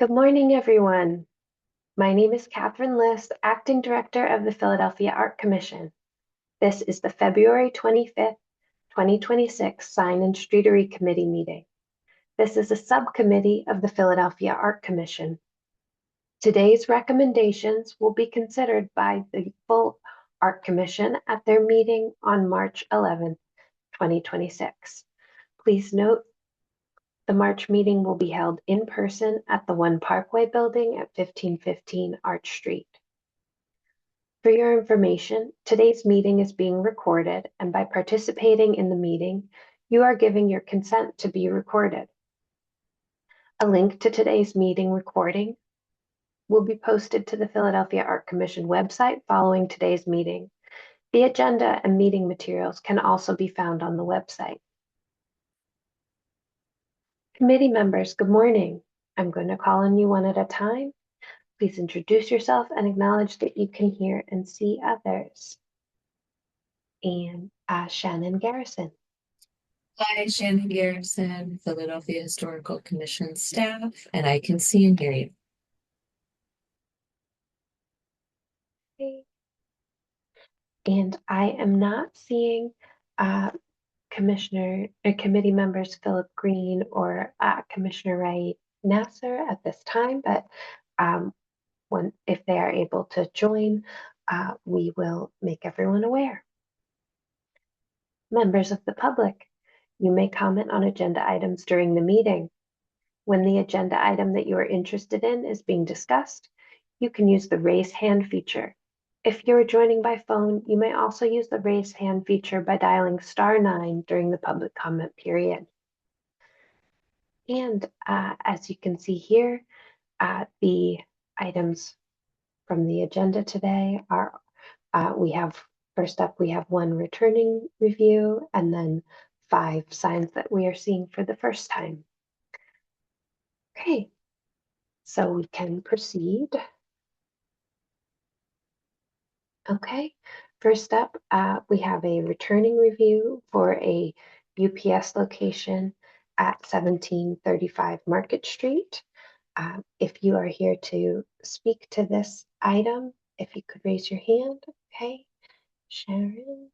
Good morning, everyone. My name is Catherine List, Acting Director of the Philadelphia Art Commission. This is the February 25th, 2026 Sign and Streetery Committee meeting. This is a subcommittee of the Philadelphia Art Commission. Today's recommendations will be considered by the full Art Commission at their meeting on March 11th, 2026. Please note the March meeting will be held in person at the One Parkway Building at 1515 Arch Street. For your information, today's meeting is being recorded, and by participating in the meeting, you are giving your consent to be recorded. A link to today's meeting recording will be posted to the Philadelphia Art Commission website following today's meeting. The agenda and meeting materials can also be found on the website. Committee members, good morning. I'm going to call on you one at a time. Please introduce yourself and acknowledge that you can hear and see others. And Shannon Garrison. Hi, Shannon Garrison, Philadelphia Historical Commission staff, and I can see and hear you. Okay. And I am not seeing committee members Philip Green or Commissioner Wright Nasser at this time, but if they are able to join, we will make everyone aware. Members of the public, you may comment on agenda items during the meeting. When the agenda item that you are interested in is being discussed, you can use the raise hand feature. If you're joining by phone, you may also use the raise hand feature by dialing *9 during the public comment period. And as you can see here, the items from the agenda today are, first up, we have one returning review and then 5 signs that we are seeing for the first time. Okay, so we can proceed. Okay, first up, we have a returning review for a UPS location at 1735 Market Street. If you are here to speak to this item, if you could raise your hand. Okay, Sharon.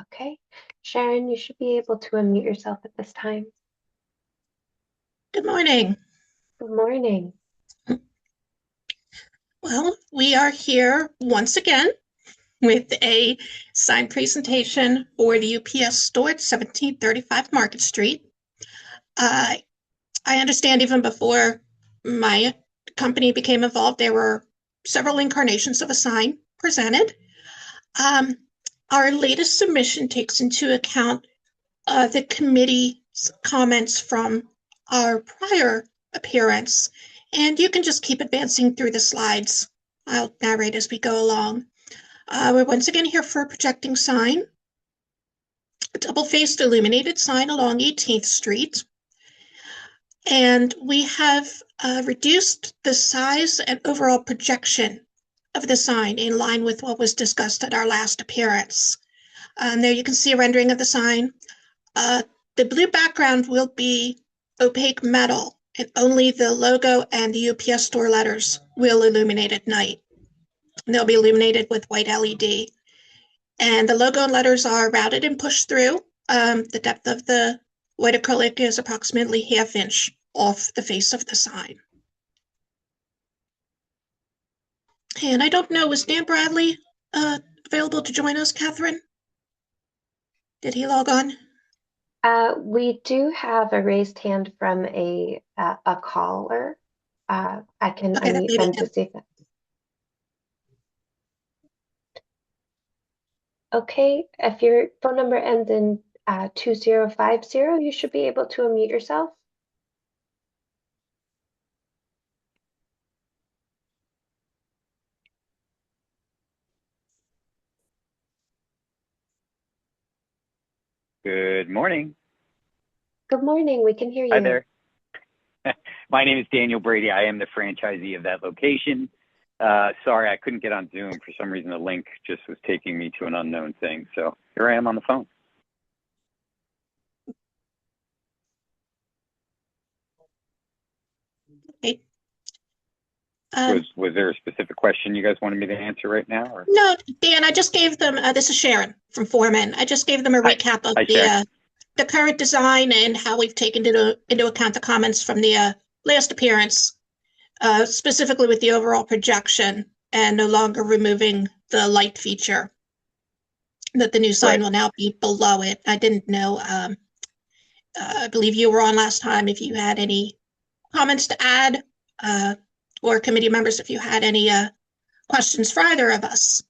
Okay, Sharon, you should be able to unmute yourself at this time. Good morning. Good morning. Well, we are here once again with a sign presentation for the UPS store at 1735 Market Street. I understand even before my company became involved, there were several incarnations of a sign presented. Our latest submission takes into account the committee's comments from our prior appearance, and you can just keep advancing through the slides. I'll narrate as we go along. We're once again here for a projecting sign, a double-faced illuminated sign along 18th Street. And we have reduced the size and overall projection of the sign in line with what was discussed at our last appearance. There you can see a rendering of the sign. The blue background will be opaque metal, and only the logo and the UPS store letters will illuminate at night. And they'll be illuminated with white LED. And the logo and letters are routed and pushed through. The depth of the white acrylic is approximately ½ inch off the face of the sign. And I don't know, was Dan Bradley available to join us, Catherine? Did he log on? We do have a raised hand from a caller. I can unmute them to see if Okay, if your phone number ends in 2050, you should be able to unmute yourself. Good morning. Good morning, we can hear you. Hi there. My name is Daniel Brady. I am the franchisee of that location. Sorry, I couldn't get on Zoom. For some reason, the link just was taking me to an unknown thing. So here I am on the phone. Okay. Um, Was there a specific question you guys wanted me to answer right now? Or? no, Dan, I just gave them, this is Sharon from Foreman. I just gave them a Hi. recap of Hi, Sharon. the current design and how we've taken into account the comments from the last appearance, specifically with the overall projection and no longer removing the light feature, that the new sign Right. will now be below it. I didn't know, I believe you were on last time, if you had any comments to add, or committee members, if you had any questions for either of us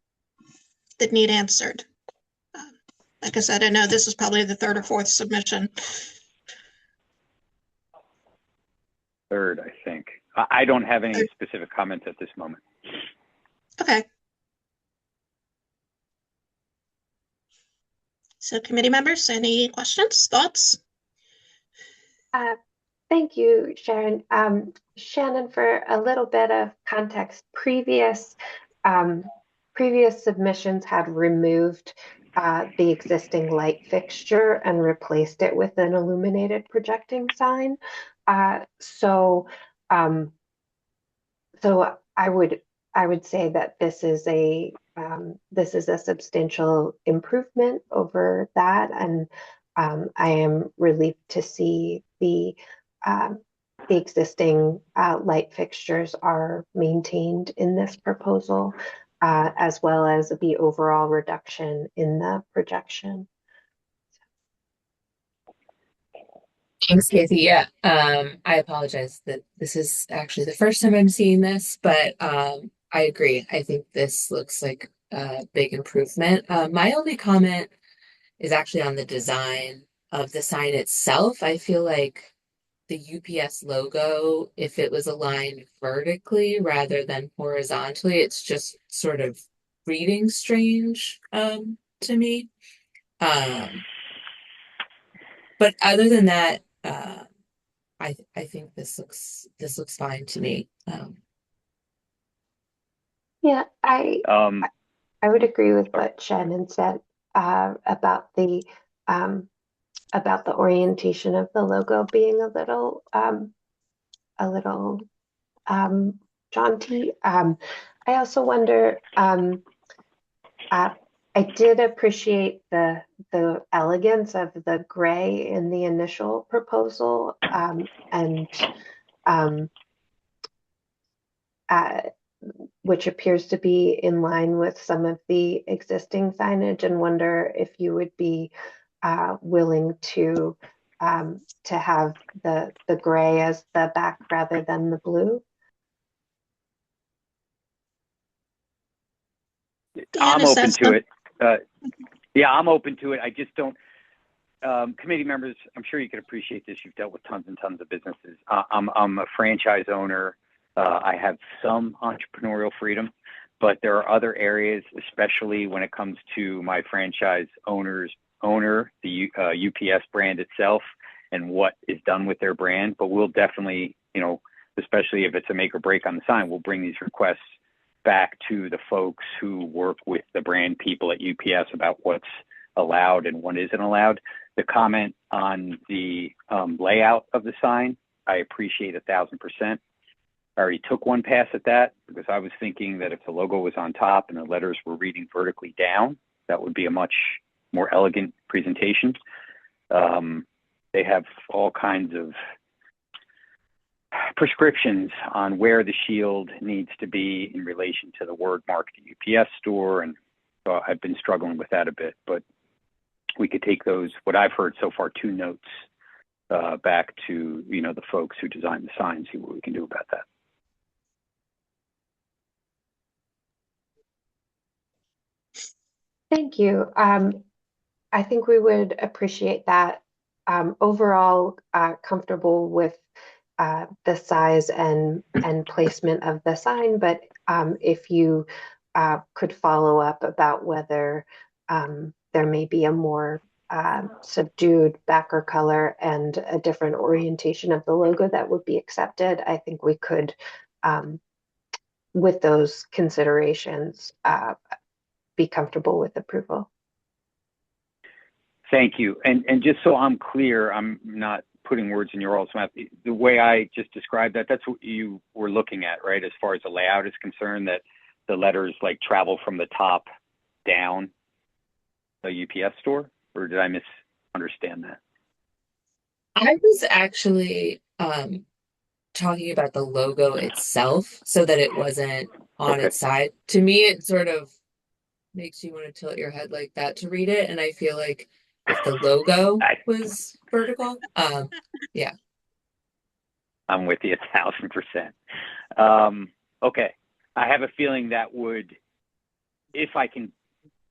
that need answered. Like I said, I know this is probably the third or fourth submission. Third, I think. I don't have any specific comments at this moment. Okay. So committee members, any questions, thoughts? Thank you, Sharon. Shannon, for a little bit of context, previous submissions had removed the existing light fixture and replaced it with an illuminated projecting sign. So I would say that this is a substantial improvement over that, and I am relieved to see the existing light fixtures are maintained in this proposal, as well as the overall reduction in the projection. Thanks, Kathy. Yeah, I apologize that this is actually the first time I'm seeing this, but I agree. I think this looks like a big improvement. My only comment is actually on the design of the sign itself. I feel like the UPS logo, if it was aligned vertically rather than horizontally, it's just sort of reading strange to me. But other than that, I think this looks fine to me. Yeah, I would agree with Sorry. what Shannon said about the orientation of the logo being a little jaunty. I also wonder. I did appreciate the elegance of the gray in the initial proposal, and which appears to be in line with some of the existing signage, and wonder if you would be willing to have the gray as the back rather than the blue. Dan, I'm open to it. Yeah, I'm open to it. I just don't. Committee members, I'm sure you can appreciate this. You've dealt with tons and tons of businesses. I'm a franchise owner. I have some entrepreneurial freedom, but there are other areas, especially when it comes to my franchise owner, the UPS brand itself, and what is done with their brand. But we'll definitely, especially if it's a make or break on the sign, we'll bring these requests back to the folks who work with the brand people at UPS about what's allowed and what isn't allowed. The comment on the layout of the sign, I appreciate 1,000%. I already took one pass at that because I was thinking that if the logo was on top and the letters were reading vertically down, that would be a much more elegant presentation. They have all kinds of prescriptions on where the shield needs to be in relation to the word mark at the UPS store, and so I've been struggling with that a bit, but we could take those, what I've heard so far, 2 notes back to the folks who designed the sign, see what we can do about that. Thank you. I think we would appreciate that. Overall, comfortable with the size and placement of the sign, but if you could follow up about whether there may be a more subdued backer color and a different orientation of the logo that would be accepted, I think we could, with those considerations, be comfortable with approval. Thank you. And just so I'm clear, I'm not putting words in your all's mouth. The way I just described that, that's what you were looking at, right? As far as the layout is concerned, that the letters like travel from the top down the UPS store, or did I misunderstand that? I was actually talking about the logo itself so that it wasn't on Okay. its side. To me, it sort of makes you want to tilt your head like that to read it. And I feel like if the logo was vertical, yeah. I'm with you 1,000%. Okay. I have a feeling that would, if I can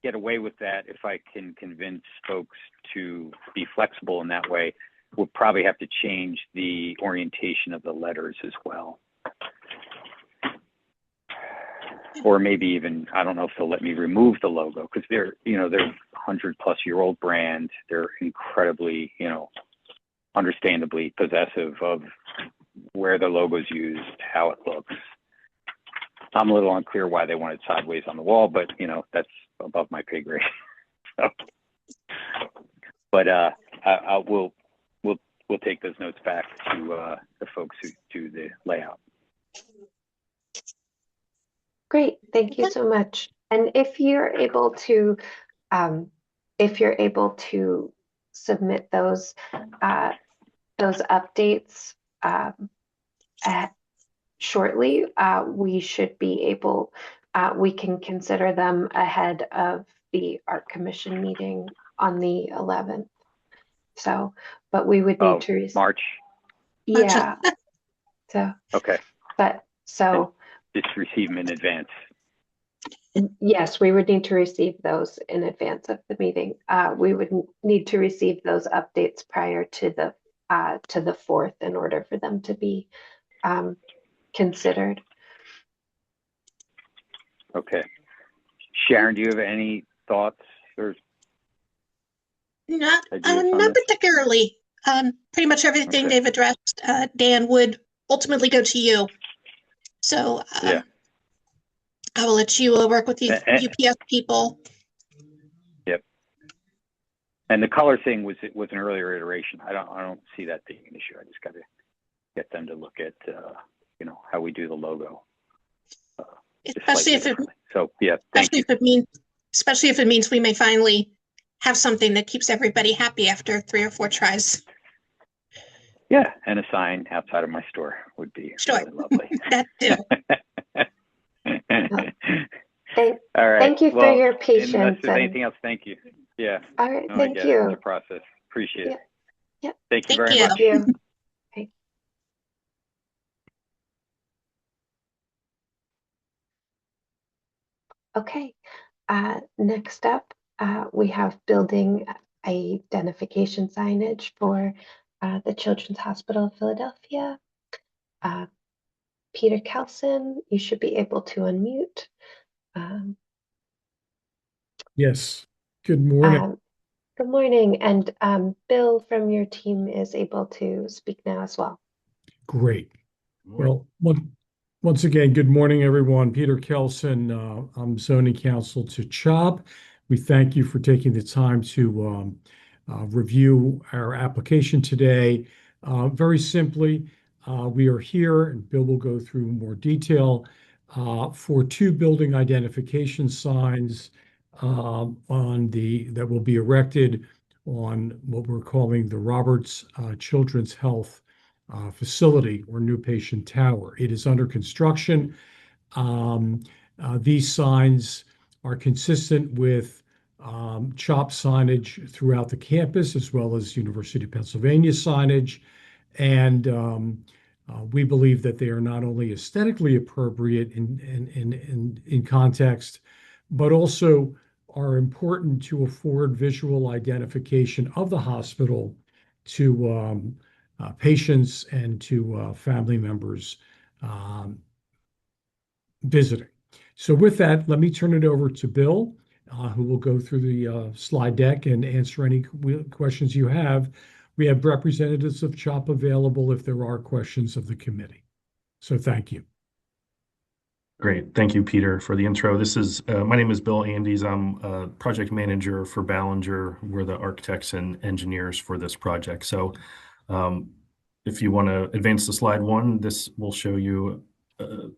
get away with that, if I can convince folks to be flexible in that way, we'll probably have to change the orientation of the letters as well. Or maybe even, I don't know if they'll let me remove the logo, because they're, they're a 100-plus-year-old brand. They're incredibly, understandably possessive of where the logo's used, how it looks. I'm a little unclear why they want it sideways on the wall, but that's above my pay grade. So, but we'll take those notes back to the folks who do the layout. Great, thank you so much. And if you're able to submit those updates shortly, we should be able, we can consider them ahead of the Art Commission meeting on the 11th. So, but we would need to March. Yeah. So okay. But so just receive them in advance. Yes, we would need to receive those in advance of the meeting. We would need to receive those updates prior to the 4th in order for them to be considered. Okay. Sharon, do you have any thoughts or? Not particularly. Pretty much everything they've addressed, Dan, would ultimately go to you. So yeah. I will let you work with the UPS people. Yep. And the color thing was an earlier iteration. I don't see that being an issue. I just got to get them to look at how we do the logo. Especially if it especially if it means we may finally have something that keeps everybody happy after 3 or 4 tries. Yeah, and a sign outside of my store would be really lovely. That too. All right. Thank you for your patience. Unless there's anything else, thank you. Yeah. All right. Thank you. It's a process. Appreciate it. Yep. Thank you very much. Thank you. Okay. Okay. Next up, we have building identification signage for the Children's Hospital of Philadelphia. Peter Kelson, you should be able to unmute. Yes. Good morning. Good morning. And Bill from your team is able to speak now as well. Great. Well, once again, good morning, everyone. Peter Kelson, I'm zoning counsel to CHOP. We thank you for taking the time to review our application today. Very simply, we are here, and Bill will go through more detail, for 2 building identification signs that will be erected on what we're calling the Roberts Children's Health facility or new patient tower. It is under construction. These signs are consistent with CHOP signage throughout the campus, as well as University of Pennsylvania signage. And we believe that they are not only aesthetically appropriate in context, but also are important to afford visual identification of the hospital to patients and to family members visiting. So with that, let me turn it over to Bill, who will go through the slide deck and answer any questions you have. We have representatives of CHOP available if there are questions of the committee. So thank you. Great. Thank you, Peter, for the intro. My name is Bill Andes. I'm a project manager for Ballinger. We're the architects and engineers for this project. So If you want to advance to slide 1, this will show you a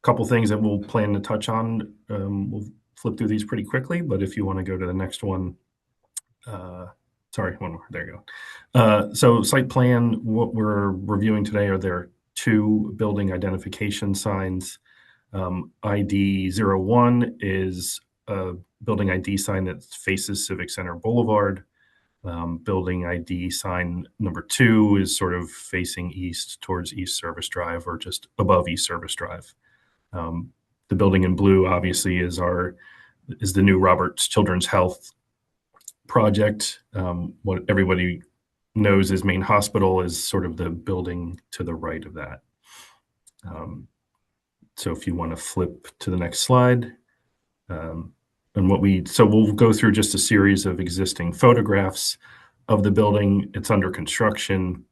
couple things that we'll plan to touch on. We'll flip through these pretty quickly, but if you want to go to the next one, sorry, one more, there you go. So site plan, what we're reviewing today are there 2 building identification signs. ID 01 is a building ID sign that faces Civic Center Boulevard. Building ID sign number 2 is sort of facing east towards East Service Drive, or just above East Service Drive. The building in blue obviously is the new Roberts Children's Health project. What everybody knows as Main Hospital is sort of the building to the right of that. So if you want to flip to the next slide. So we'll go through just a series of existing photographs of the building. It's under construction.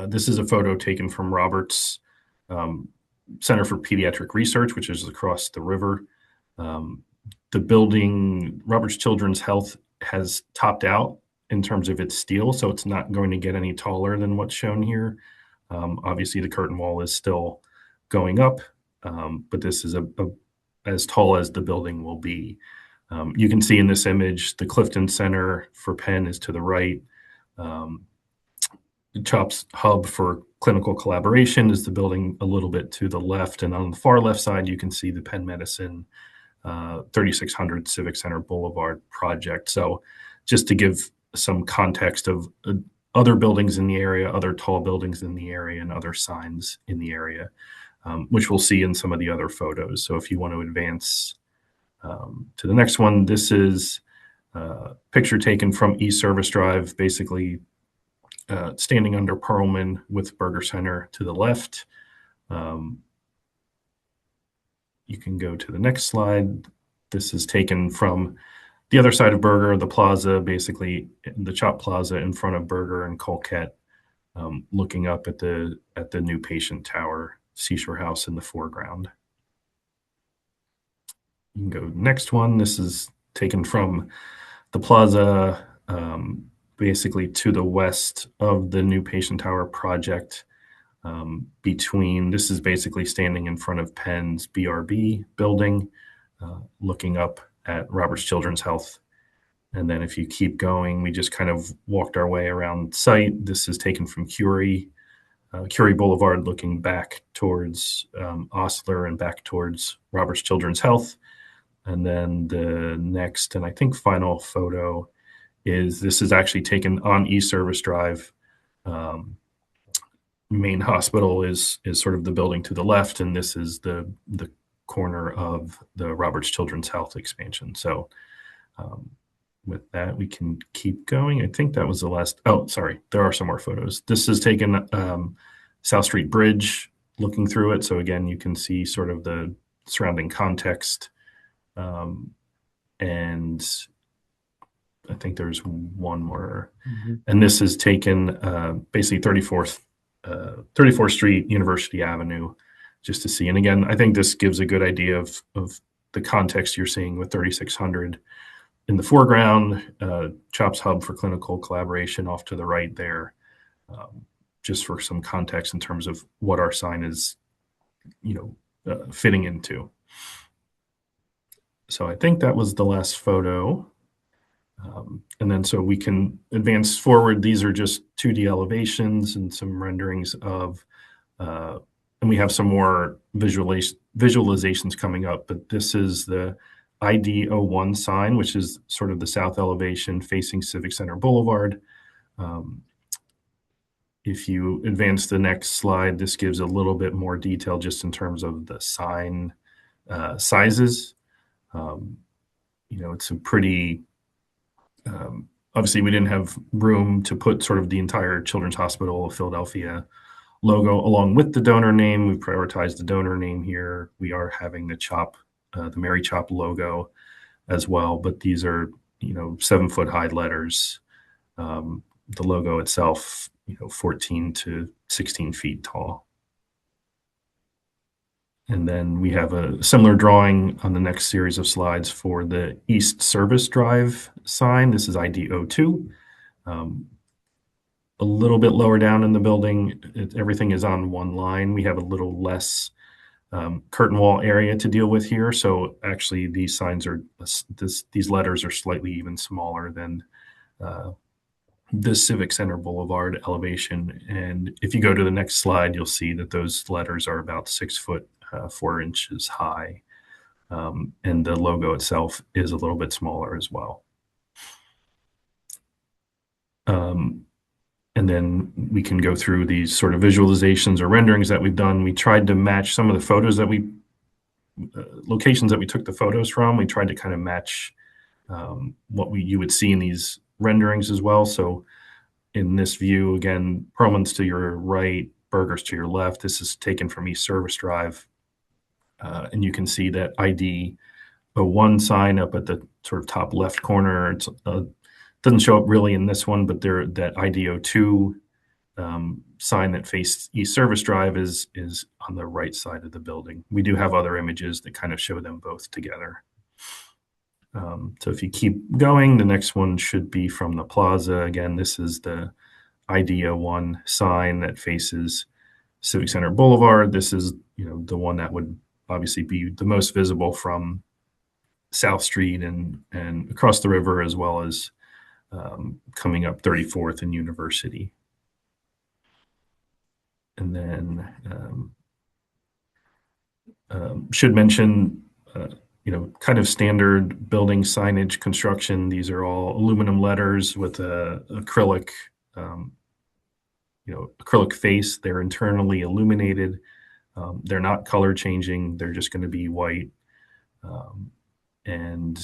This is a photo taken from Roberts Center for Pediatric Research, which is across the river. The building, Roberts Children's Health, has topped out in terms of its steel, so it's not going to get any taller than what's shown here. Obviously, the curtain wall is still going up, but this is as tall as the building will be. You can see in this image, the Clifton Center for Penn is to the right. The CHOPS hub for clinical collaboration is the building a little bit to the left. And on the far left side, you can see the Penn Medicine 3600 Civic Center Boulevard project. So just to give some context of other buildings in the area, other tall buildings in the area, and other signs in the area, which we'll see in some of the other photos. So if you want to advance to the next one, this is a picture taken from East Service Drive, basically standing under Perlman with Burger Center to the left. You can go to the next slide. This is taken from the other side of Burger, the plaza, basically the Chop Plaza in front of Burger and Colquette, looking up at the new patient tower, Seashore House in the foreground. You can go next one. This is taken from the plaza, basically to the west of the new patient tower project. This is basically standing in front of Penn's BRB building, looking up at Roberts Children's Health. And then if you keep going, we just kind of walked our way around site. This is taken from Curie Boulevard, looking back towards Osler and back towards Roberts Children's Health. And then the next, and I think final photo this is actually taken on East Service Drive. Main Hospital is sort of the building to the left, and this is the corner of the Roberts Children's Health expansion. So with that, we can keep going. I think that was the last. Oh, sorry, there are some more photos. This is taken South Street Bridge, looking through it. So again, you can see sort of the surrounding context. And I think there's one more. Mm-hmm. And this is taken basically 34th Street, University Avenue, just to see. And again, I think this gives a good idea of the context you're seeing with 3600 in the foreground, CHOPS Hub for clinical collaboration off to the right there, just for some context in terms of what our sign is, fitting into. So I think that was the last photo. And then so we can advance forward. These are just 2D elevations and some renderings of, and we have some more visualizations coming up, but this is the ID 01 sign, which is sort of the south elevation facing Civic Center Boulevard. If you advance the next slide, this gives a little bit more detail just in terms of the sign sizes. It's a pretty, obviously we didn't have room to put sort of the entire Children's Hospital of Philadelphia logo along with the donor name. We prioritized the donor name here. We are having the Mary Chop logo as well, but these are, 7-foot high letters. The logo itself, 14 to 16 feet tall. And then we have a similar drawing on the next series of slides for the East Service Drive sign. This is ID 02. a little bit lower down in the building, everything is on one line. We have a little less curtain wall area to deal with here. So actually these signs are, these letters are slightly even smaller than the Civic Center Boulevard elevation. And if you go to the next slide, you'll see that those letters are about 6 foot 4 inches high. And the logo itself is a little bit smaller as well. And then we can go through these sort of visualizations or renderings that we've done. We tried to match some of the photos that locations that we took the photos from. We tried to kind of match what you would see in these renderings as well. So in this view, again, Perlman's to your right, Berger's to your left. This is taken from East Service Drive. And you can see that ID 01 sign up at the sort of top left corner. It's doesn't show up really in this one, but that ID 02 sign that faced East Service Drive is on the right side of the building. We do have other images that kind of show them both together. So if you keep going, the next one should be from the plaza. Again, this is the ID 01 sign that faces Civic Center Boulevard. This is, the one that would obviously be the most visible from South Street and across the river, as well as coming up 34th and University. And then should mention, kind of standard building signage construction. These are all aluminum letters with acrylic, acrylic face. They're internally illuminated. They're not color changing. They're just going to be white. And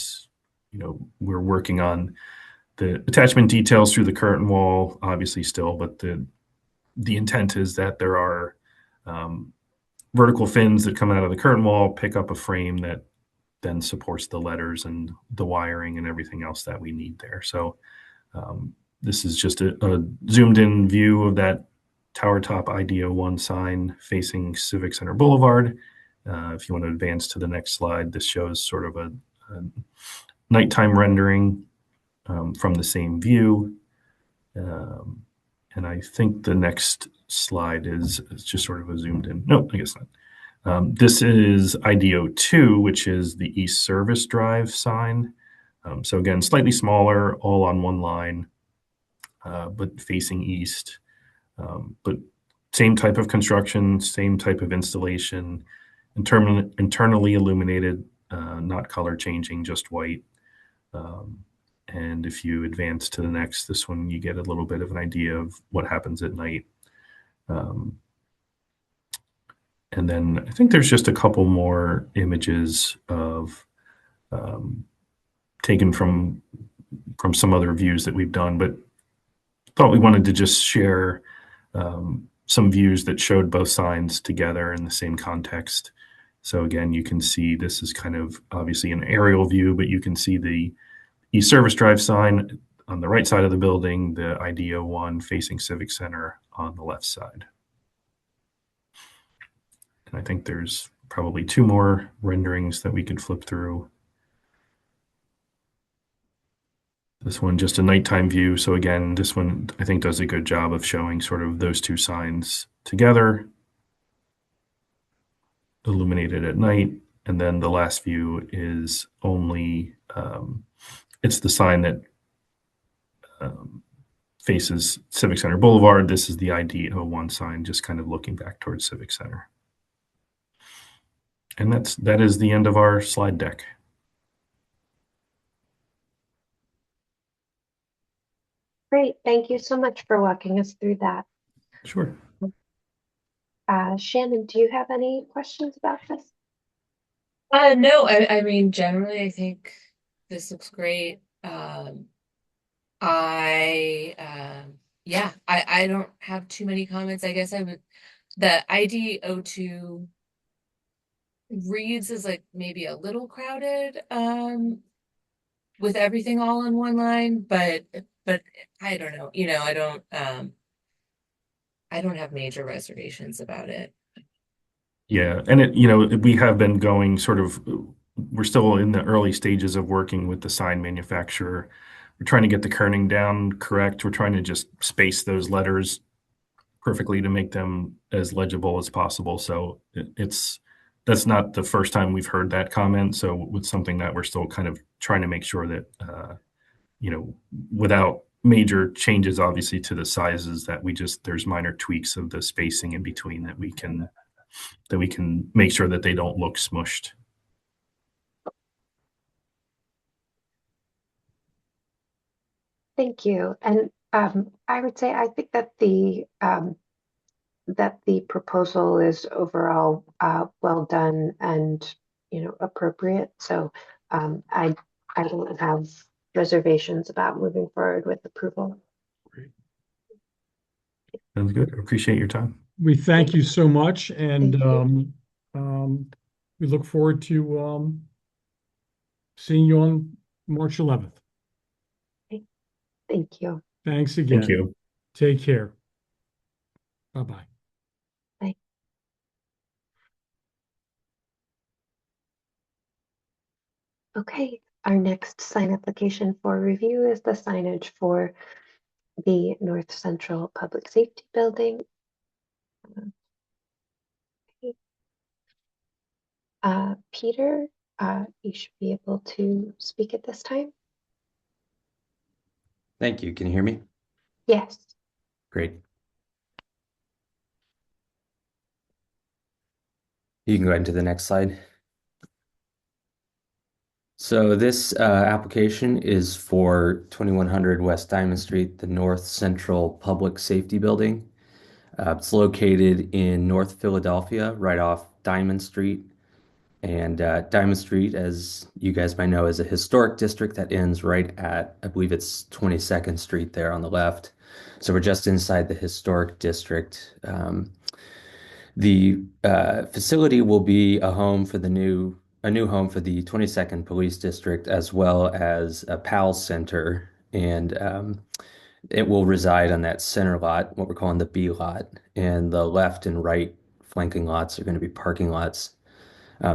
we're working on the attachment details through the curtain wall, obviously still, but the intent is that there are vertical fins that come out of the curtain wall, pick up a frame that then supports the letters and the wiring and everything else that we need there. So this is just a zoomed in view of that tower top ID 01 sign facing Civic Center Boulevard. If you want to advance to the next slide, this shows sort of a nighttime rendering from the same view. And I think the next slide is just sort of a zoomed in. No, I guess not. This is ID 02, which is the East Service Drive sign. So again, slightly smaller, all on one line, but facing east. But same type of construction, same type of installation, internally illuminated, not color changing, just white. And if you advance to the next, this one, you get a little bit of an idea of what happens at night. And then I think there's just a couple more images of taken from some other views that we've done, but thought we wanted to just share some views that showed both signs together in the same context. So again, you can see this is kind of obviously an aerial view, but you can see the East Service Drive sign on the right side of the building, the ID 01 facing Civic Center on the left side. And I think there's probably two more renderings that we could flip through. This one, just a nighttime view. So again, this one I think does a good job of showing sort of those two signs together, illuminated at night. And then the last view is only, it's the sign that faces Civic Center Boulevard. This is the ID 01 sign, just kind of looking back towards Civic Center. And that is the end of our slide deck. Great. Thank you so much for walking us through that. Sure. Shannon, do you have any questions about this? No, I mean, generally, I think this looks great. I don't have too many comments. I guess the ID 02 reads as like maybe a little crowded, with everything all in one line, but I don't know, I don't have major reservations about it. Yeah, and we have been going we're still in the early stages of working with the sign manufacturer. we're trying to get the kerning down correct. We're trying to just space those letters perfectly to make them as legible as possible. So that's not the first time we've heard that comment. So it's something that we're still kind of trying to make sure that, without major changes, obviously, to the sizes, that there's minor tweaks of the spacing in between that we can make sure that they don't look smushed. Thank you. And I would say I think that the proposal is overall well done and appropriate. So I don't have reservations about moving forward with approval. Great. Sounds good. Appreciate your time. We thank you so much, and Thank we look forward to seeing you on March 11th. Thank you. Thanks again. Thank you. Take care. Bye-bye. Okay, our next sign application for review is the signage for the North Central Public Safety Building. Peter, you should be able to speak at this time. Thank you. Can you hear me? Yes. Great. You can go ahead to the next slide. So this application is for 2100 West Diamond Street, the North Central Public Safety Building. It's located in North Philadelphia, right off Diamond Street. And Diamond Street, as you guys might know, is a historic district that ends right at, I believe it's 22nd Street there on the left. So we're just inside the historic district. The facility will be a new home for the 22nd Police District, as well as a PAL center, and it will reside on that center lot, what we're calling the B lot, and the left and right flanking lots are going to be parking lots.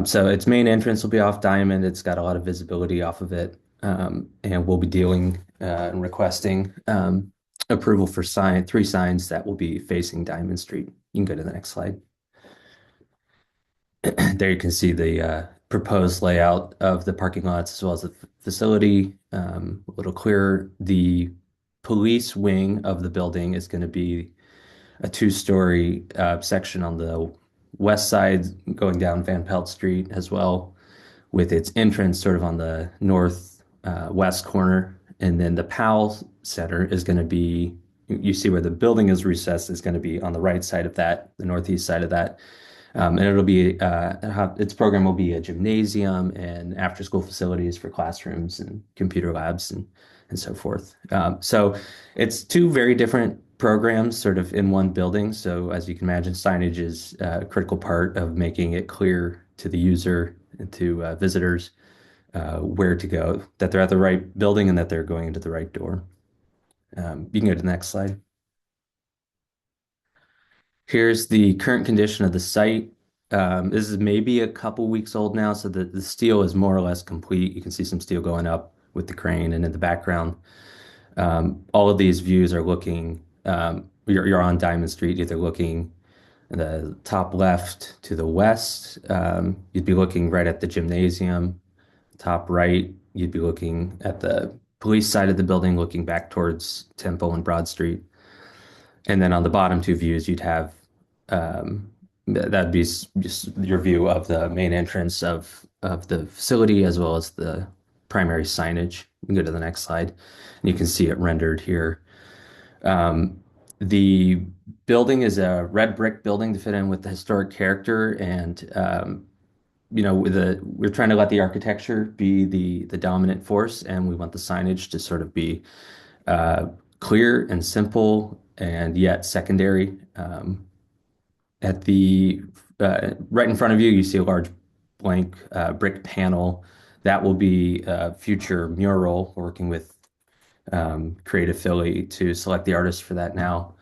So its main entrance will be off Diamond. It's got a lot of visibility off of it, and we'll be dealing and requesting approval for three signs that will be facing Diamond Street. You can go to the next slide. There you can see the proposed layout of the parking lots as well as the facility. A little clearer, the police wing of the building is going to be a two-story section on the west side going down Van Pelt Street as well, with its entrance sort of on the north west corner. And then the PAL Center is going to be, you see where the building is recessed, is going to be on the right side of that, the northeast side of that. And it'll be, its program will be a gymnasium and after-school facilities for classrooms and computer labs and so forth. So it's two very different programs sort of in one building. So as you can imagine, signage is a critical part of making it clear to the user and to visitors where to go, that they're at the right building and that they're going into the right door. You can go to the next slide. Here's the current condition of the site. This is maybe a couple weeks old now, so the steel is more or less complete. You can see some steel going up with the crane, and in the background, all of these views are looking, you're on Diamond Street, either looking the top left to the west, you'd be looking right at the gymnasium. Top right, you'd be looking at the police side of the building, looking back towards Temple and Broad Street. And then on the bottom two views, you'd have that'd be just your view of the main entrance of the facility as well as the primary signage. You can go to the next slide, and you can see it rendered here. The building is a red brick building to fit in with the historic character, and we're trying to let the architecture be the dominant force, and we want the signage to sort of be clear and simple and yet secondary. At the right in front of you, you see a large blank brick panel. That will be a future mural, working with Creative Philly to select the artist for that now.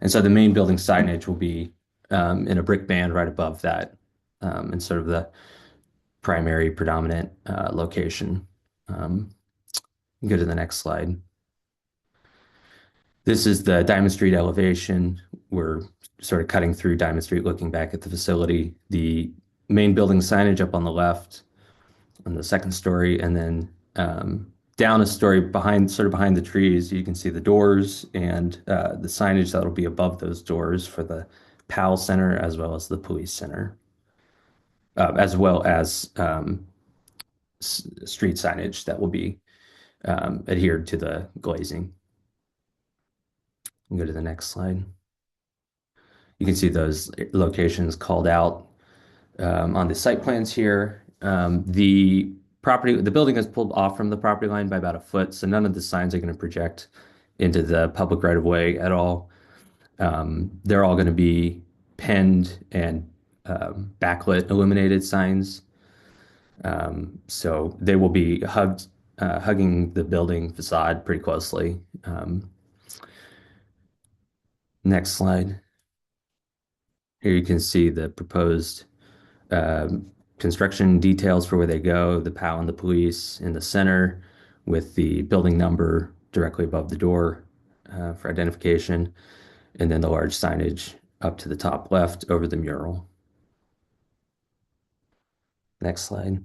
And so the main building signage will be in a brick band right above that, and sort of the primary predominant location. Go to the next slide. This is the Diamond Street elevation. We're sort of cutting through Diamond Street, looking back at the facility. The main building signage up on the left on the second story, and then down a story behind the trees, you can see the doors and the signage that'll be above those doors for the PAL Center as well as the Police Center, as well as street signage that will be adhered to the glazing. Go to the next slide. You can see those locations called out on the site plans here. The building is pulled off from the property line by about a foot, so none of the signs are going to project into the public right of way at all. They're all going to be penned and backlit illuminated signs. So they will be hugging the building facade pretty closely. Next slide. Here you can see the proposed construction details for where they go, the POW and the police in the center with the building number directly above the door for identification, and then the large signage up to the top left over the mural. Next slide.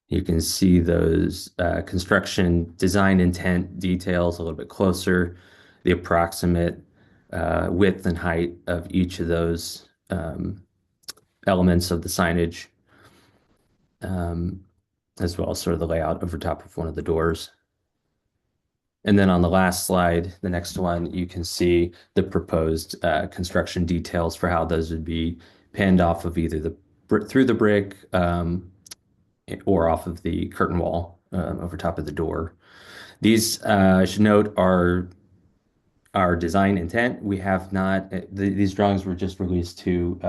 You can see those construction design intent details a little bit closer, the approximate width and height of each of those elements of the signage, as well as sort of the layout over top of one of the doors. And then on the last slide, the next one, you can see the proposed construction details for how those would be pinned off of either through the brick or off of the curtain wall over top of the door. These, I should note, are our design intent. We have not, these drawings were just released to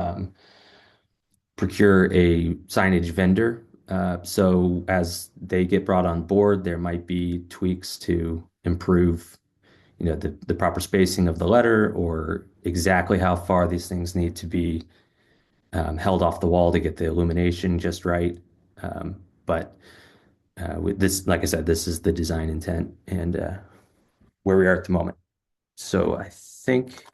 procure a signage vendor. So as they get brought on board, there might be tweaks to improve, the proper spacing of the letter or exactly how far these things need to be held off the wall to get the illumination just right. But with this, like I said, this is the design intent and where we are at the moment. So I think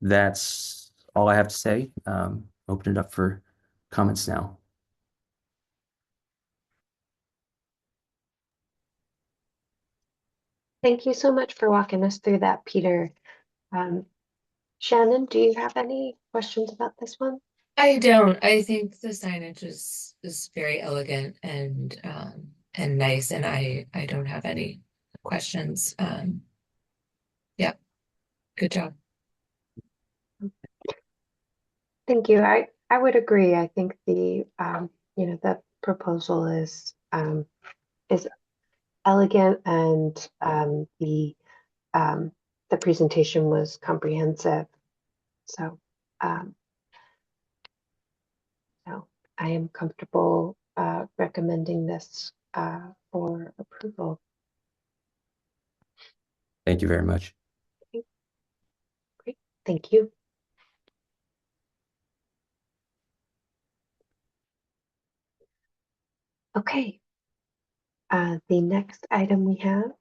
that's all I have to say. Open it up for comments now. Thank you so much for walking us through that, Peter. Shannon, do you have any questions about this one? I don't. I think the signage is very elegant and nice, and I don't have any questions. Yeah, good job. Thank you. I would agree. I think the the proposal is elegant, and the presentation was comprehensive. So I am comfortable recommending this for approval. Thank you very much. Great. Thank you. Okay. The next item we have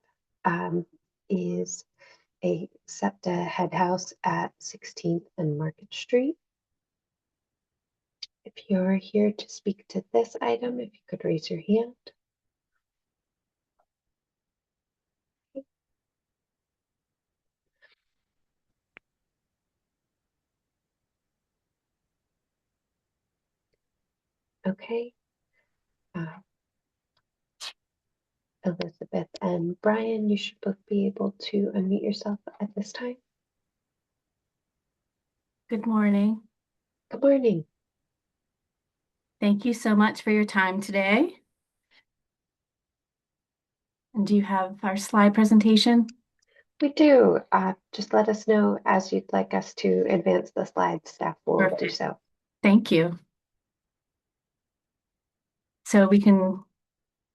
is a SEPTA head house at 16th and Market Street. If you're here to speak to this item, if you could raise your hand. Okay. Elizabeth and Brian, you should both be able to unmute yourself at this time. Good morning. Good morning. Thank you so much for your time today. And do you have our slide presentation? We do. Just let us know as you'd like us to advance the slides. Staff will do so. Thank you. So we can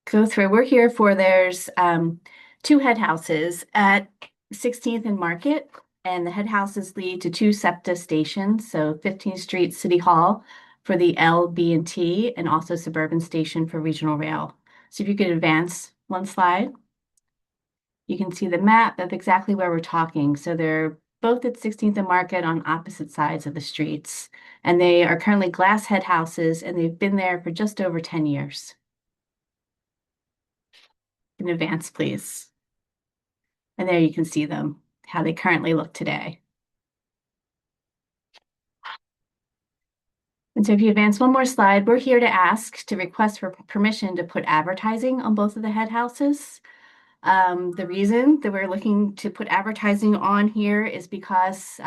go through. We're here for there's two head houses at 16th and Market, and the head houses lead to two SEPTA stations. So 15th Street City Hall for the L, B, and T, and also Suburban Station for Regional Rail. So if you could advance one slide, you can see the map of exactly where we're talking. So they're both at 16th and Market on opposite sides of the streets. And they are currently glass head houses, and they've been there for just over 10 years. In advance, please. And there you can see them, how they currently look today. And so if you advance one more slide, we're here to request for permission to put advertising on both of the head houses. The reason that we're looking to put advertising on here is because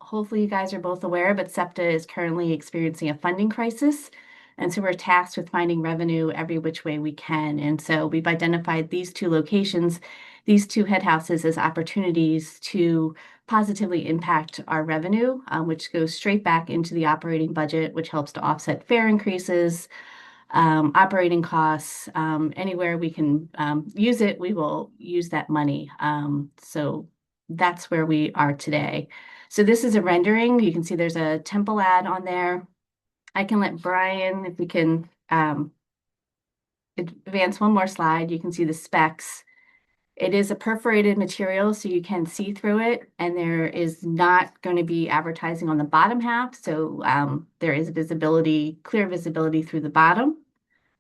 hopefully you guys are both aware, but SEPTA is currently experiencing a funding crisis. And so we're tasked with finding revenue every which way we can. And so we've identified these two locations, these two head houses, as opportunities to positively impact our revenue, which goes straight back into the operating budget, which helps to offset fare increases, operating costs. Anywhere we can use it, we will use that money. So that's where we are today. So this is a rendering. You can see there's a temple ad on there. I can let Brian, if we can advance one more slide, you can see the specs. It is a perforated material, so you can see through it, and there is not going to be advertising on the bottom half. So there is visibility, clear visibility through the bottom.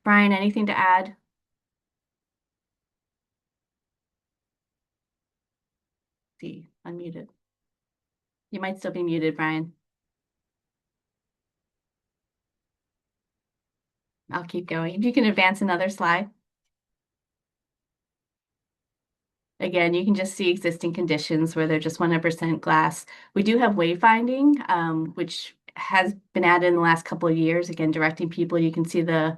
Brian, anything to add? See, unmuted. You might still be muted, Brian. I'll keep going. If you can advance another slide. Again, you can just see existing conditions where they're just 100% glass. We do have wayfinding, which has been added in the last couple of years. Again, directing people, you can see the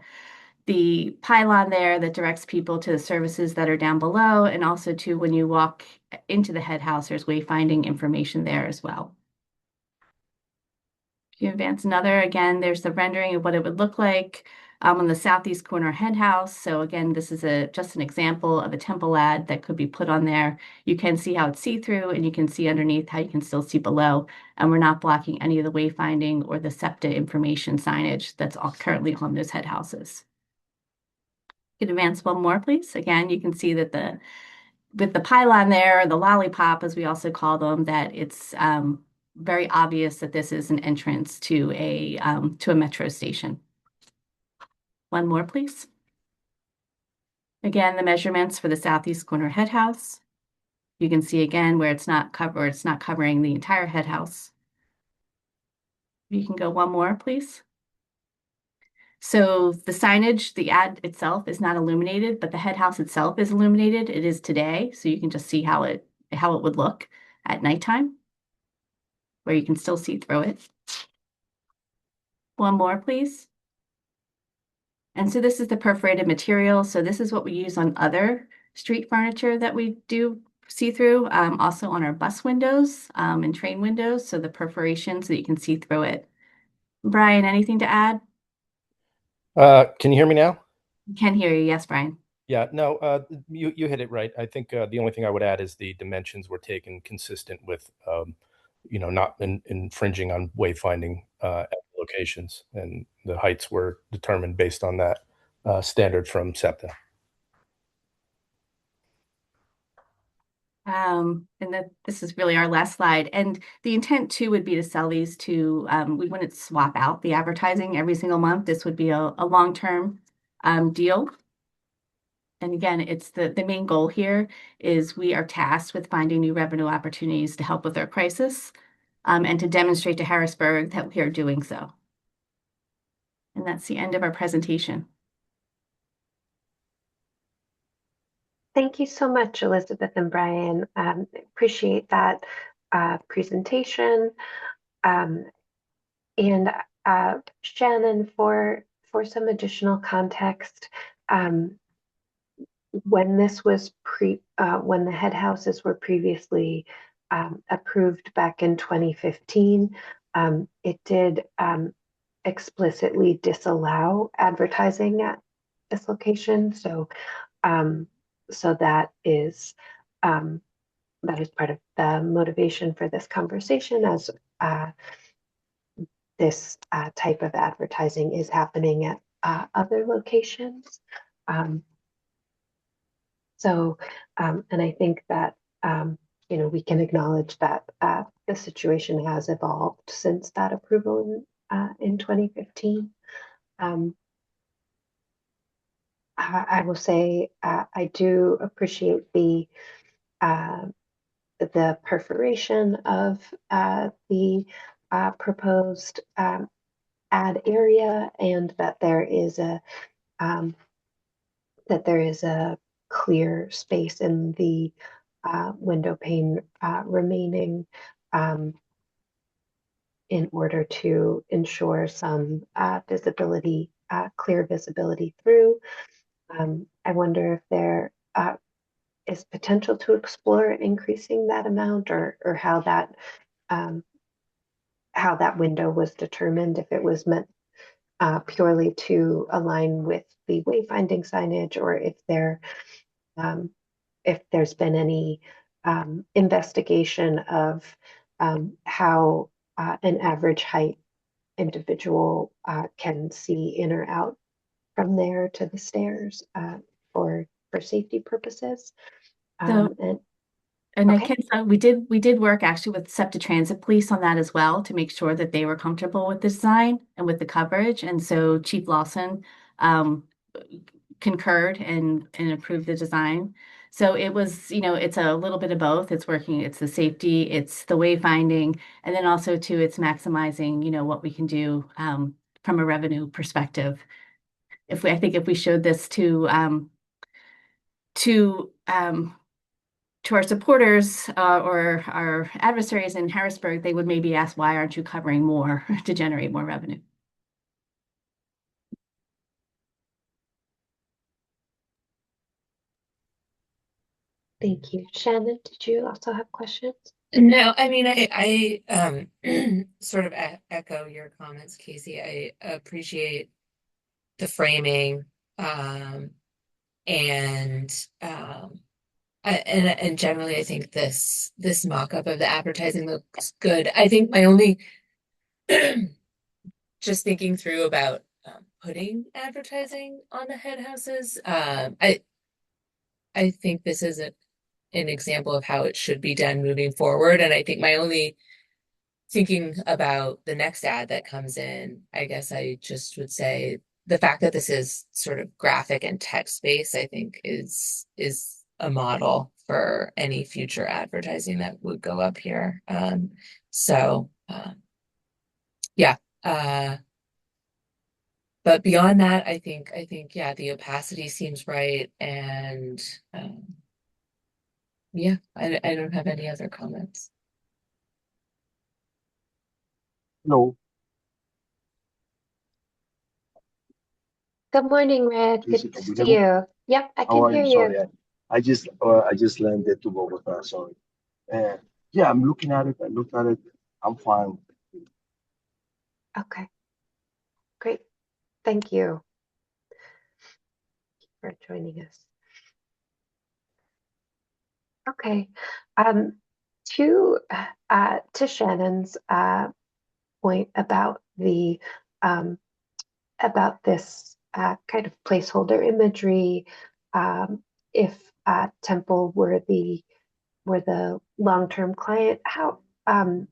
pylon there that directs people to the services that are down below, and also to when you walk into the head house, there's wayfinding information there as well. If you advance another, again, there's the rendering of what it would look like on the southeast corner head house. So again, this is just an example of a temple ad that could be put on there. You can see how it's see-through, and you can see underneath how you can still see below. And we're not blocking any of the wayfinding or the SEPTA information signage that's currently on those head houses. You can advance one more, please. Again, you can see that with the pylon there, the lollipop, as we also call them, that it's very obvious that this is an entrance to a metro station. One more, please. Again, the measurements for the southeast corner head house. You can see again where it's not covering the entire head house. You can go one more, please. So the signage, the ad itself is not illuminated, but the head house itself is illuminated. It is today, so you can just see how it would look at nighttime, where you can still see through it. One more, please. And so this is the perforated material. So this is what we use on other street furniture that we do see through, also on our bus windows and train windows. So the perforation so that you can see through it. Brian, anything to add? Can you hear me now? Can hear you. Yes, Brian. Yeah, no, you hit it right. I think the only thing I would add is the dimensions were taken consistent with, not infringing on wayfinding at locations, and the heights were determined based on that standard from SEPTA. And this is really our last slide. And the intent too would be to sell these to, we wouldn't swap out the advertising every single month. This would be a long-term deal. And again, it's the main goal here is we are tasked with finding new revenue opportunities to help with our crisis and to demonstrate to Harrisburg that we are doing so. And that's the end of our presentation. Thank you so much, Elizabeth and Brian. Appreciate that presentation. And Shannon, for some additional context, when this was when the head houses were previously approved back in 2015, it did explicitly disallow advertising at this location. So that is part of the motivation for this conversation, as this type of advertising is happening at other locations. So, and I think that, we can acknowledge that the situation has evolved since that approval in 2015. I will say I do appreciate the perforation of the proposed ad area, and that there is um, a clear space in the window pane remaining in order to ensure some visibility, clear visibility through. I wonder if there is potential to explore increasing that amount, or how that window was determined, if it was meant purely to align with the wayfinding signage, or if there's been any investigation of how an average height individual can see in or out from there to the stairs for safety purposes. So, and I Okay. can, we did work actually with SEPTA Transit Police on that as well to make sure that they were comfortable with the design and with the coverage. And so Chief Lawson concurred and approved the design. So it was, it's a little bit of both. It's working, it's the safety, it's the wayfinding, and then also too, it's maximizing, what we can do from a revenue perspective. I think if we showed this to our supporters or our adversaries in Harrisburg, they would maybe ask, why aren't you covering more to generate more revenue? Thank you. Shannon, did you also have questions? No, I mean, I sort of echo your comments, Casey. I appreciate the framing, and and generally, I think this mock-up of the advertising looks good. I think my only just thinking through about putting advertising on the head houses, I think this is an example of how it should be done moving forward. And I think my only thinking about the next ad that comes in, I guess I just would say the fact that this is sort of graphic and text-based, I think is a model for any future advertising that would go up here. Yeah. But beyond that, I think, yeah, the opacity seems right. And yeah, I don't have any other comments. No, Good morning, Red. Casey, Good to can you see hear me? you. Yep, I How can are hear you? you. Sorry, I just landed to Bogota. Sorry. And yeah, I'm looking at it. I looked at it. I'm fine. Okay, great. Thank you for joining us. Okay. To Shannon's point about the about this kind of placeholder imagery, if Temple were the long-term client, how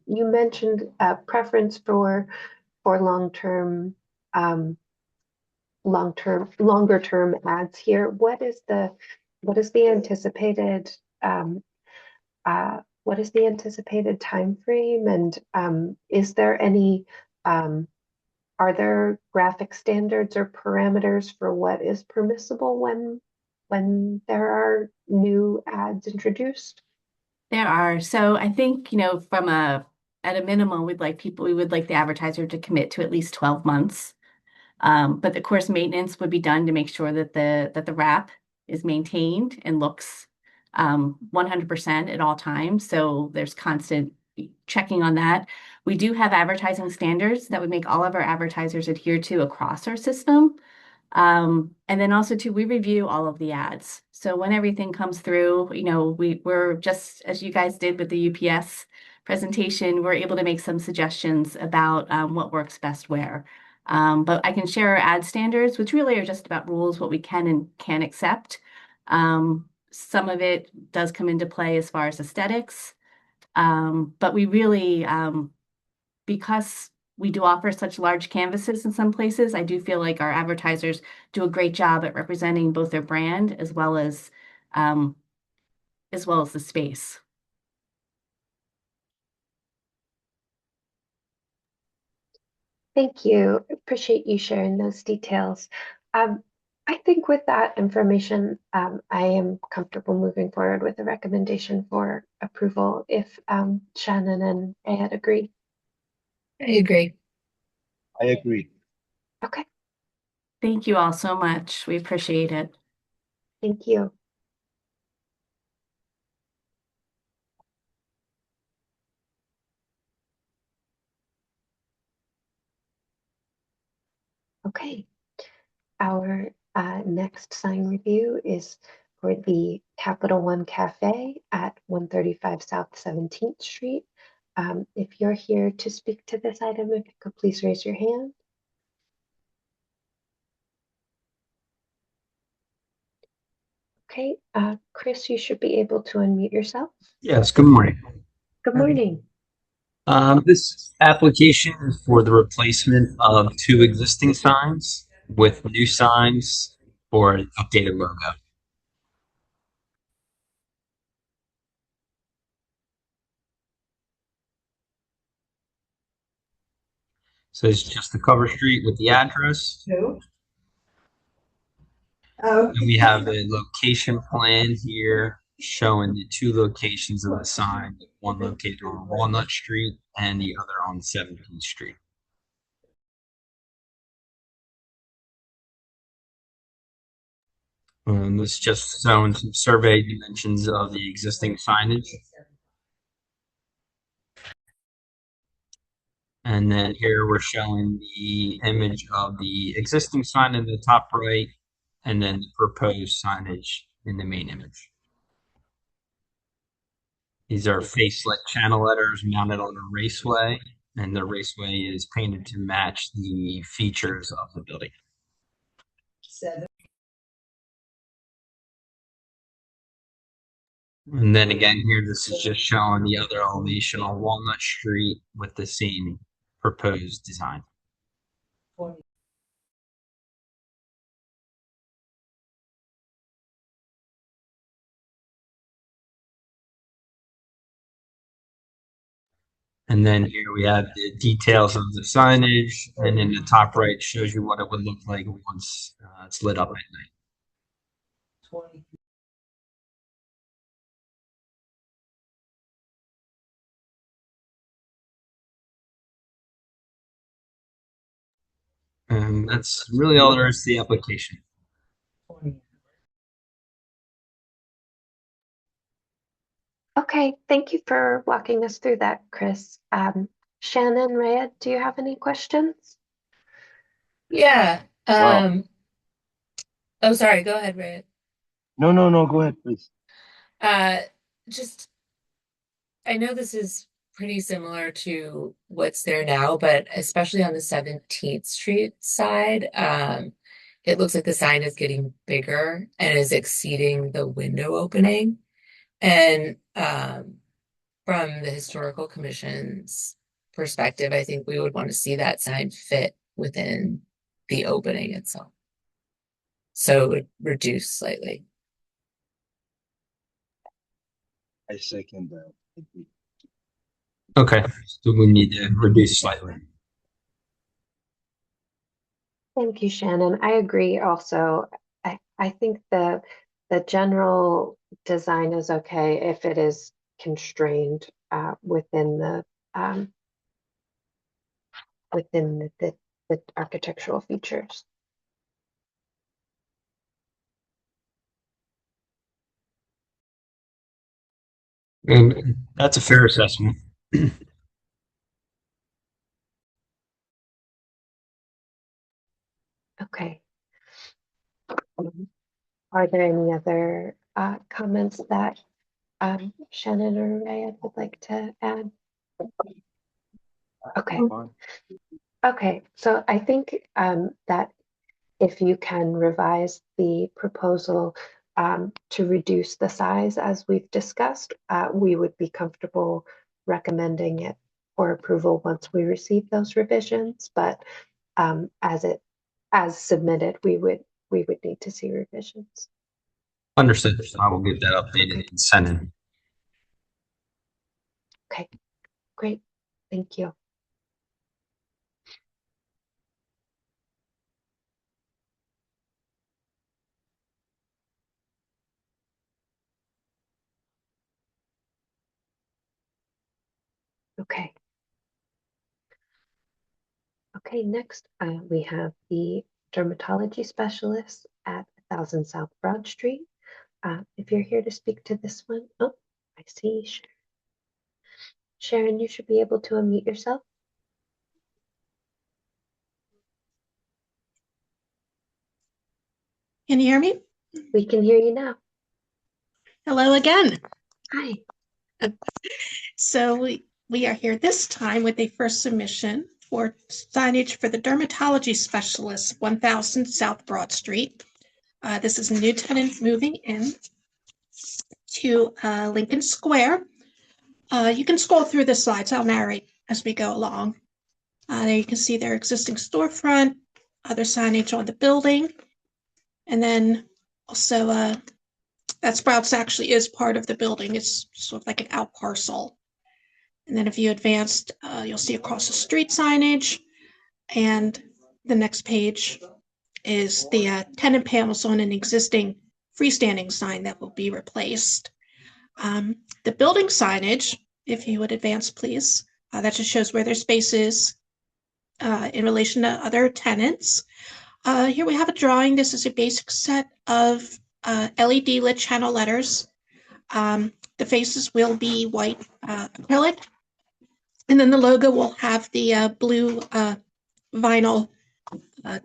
you mentioned a preference for long-term longer term ads here. What is the anticipated time frame, and is there any are there graphic standards or parameters for what is permissible when there are new ads introduced? There are. So I think, at a minimum, we would like the advertiser to commit to at least 12 months. But of course, maintenance would be done to make sure that the wrap is maintained and looks 100% at all times. So there's constant checking on that. We do have advertising standards that we make all of our advertisers adhere to across our system. And then also too, we review all of the ads. So when everything comes through, we're just as you guys did with the UPS presentation, we're able to make some suggestions about what works best where. But I can share our ad standards, which really are just about rules, what we can and can't accept. some of it does come into play as far as aesthetics. But we really, because we do offer such large canvases in some places, I do feel like our advertisers do a great job at representing both their brand as well as the space. Thank you. Appreciate you sharing those details. I think with that information, I am comfortable moving forward with the recommendation for approval if Shannon and Ed agree. I agree. I agree. Okay, Thank you all so much. We appreciate it. thank you. Okay, our next sign review is for the Capital One Cafe at 135 South 17th Street. If you're here to speak to this item, if you could please raise your hand. Okay, Chris, you should be able to unmute yourself. Yes, good morning. Good morning. This application is for the replacement of 2 existing signs with new signs for an updated logo. So it's just the cover street with the address. And we have a location plan here showing the 2 locations of the sign, one located on Walnut Street and the other on 17th Street. This is just showing some survey dimensions of the existing signage. And then here we're showing the image of the existing sign in the top right, and then the proposed signage in the main image. These are facelit channel letters mounted on a raceway, and the raceway is painted to match the features of the building. And then again here, this is just showing the other elevation on Walnut Street with the same proposed design. And then here we have the details of the signage, and in the top right shows you what it would look like once it's lit up at night. And that's really all there is to the application. Okay, thank you for walking us through that, Chris. Shannon, Rhea, do you have any questions? Yeah. Wow. Oh, sorry. Go ahead, Ray. No, go ahead, please. Just, I know this is pretty similar to what's there now, but especially on the 17th Street side, it looks like the sign is getting bigger and is exceeding the window opening. And from the Historical Commission's perspective, I think we would want to see that sign fit within the opening itself. So it would reduce slightly. I second that. Okay, so we need to reduce slightly. Thank you, Shannon. I agree also. I think the general design is okay if it is constrained within the architectural features. And that's a fair assessment. Okay. Are there any other comments that Shannon or Rhea would like to add? Okay. Okay, so I think that if you can revise the proposal to reduce the size as we've discussed, we would be comfortable recommending it for approval once we receive those revisions. But as submitted, we would need to see revisions. Understood. I will get that updated and sent in. Okay, great. Thank you. Okay. Okay, next we have the dermatology specialist at 1000 South Broad Street. If you're here to speak to this one, oh, I see Sharon. Sharon, you should be able to unmute yourself. Can you hear me? We can hear you now. Hello again. Hi. So we are here this time with a first submission for signage for the dermatology specialist, 1000 South Broad Street. This is a new tenant moving in to Lincoln Square. You can scroll through the slides. I'll narrate as we go along. There you can see their existing storefront, other signage on the building, and then also that Sprouts actually is part of the building. It's sort of like an out parcel. And then if you advanced, you'll see across the street signage. And the next page is the tenant panels on an existing freestanding sign that will be replaced. The building signage, if you would advance, please, that just shows where their space is in relation to other tenants. Here we have a drawing. This is a basic set of LED lit channel letters. The faces will be white acrylic. And then the logo will have the blue vinyl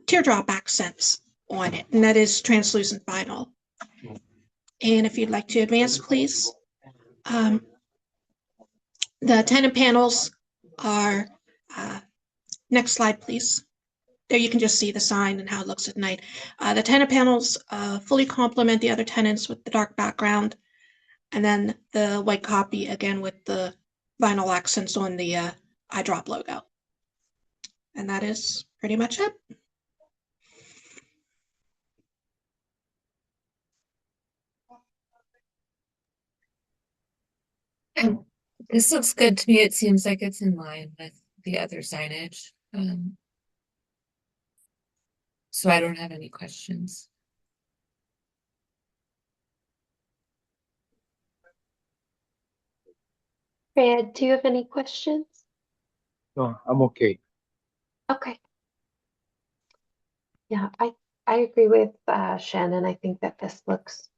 teardrop accents on it. And that is translucent vinyl. And if you'd like to advance, please. The tenant panels are, next slide, please. There you can just see the sign and how it looks at night. The tenant panels fully complement the other tenants with the dark background. And then the white copy, again, with the vinyl accents on the eyedrop logo. And that is pretty much it. This looks good to me. It seems like it's in line with the other signage. So I don't have any questions. Fred, do you have any questions? No, I'm okay. Okay. Yeah, I agree with Shannon. I think that this looks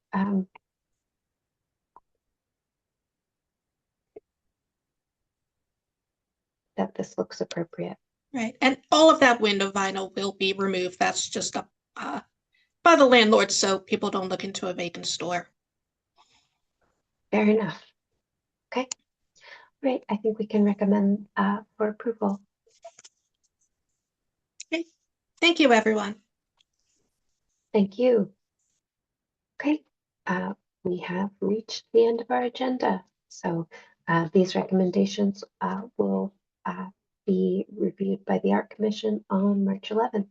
appropriate. Right. And all of that window vinyl will be removed. That's just up by the landlord so people don't look into a vacant store. Fair enough. Okay. Great. I think we can recommend for approval. Okay. Thank you, everyone. Thank you. Okay. We have reached the end of our agenda. So these recommendations will be reviewed by the Art Commission on March 11th.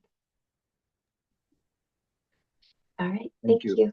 All right. Thank you.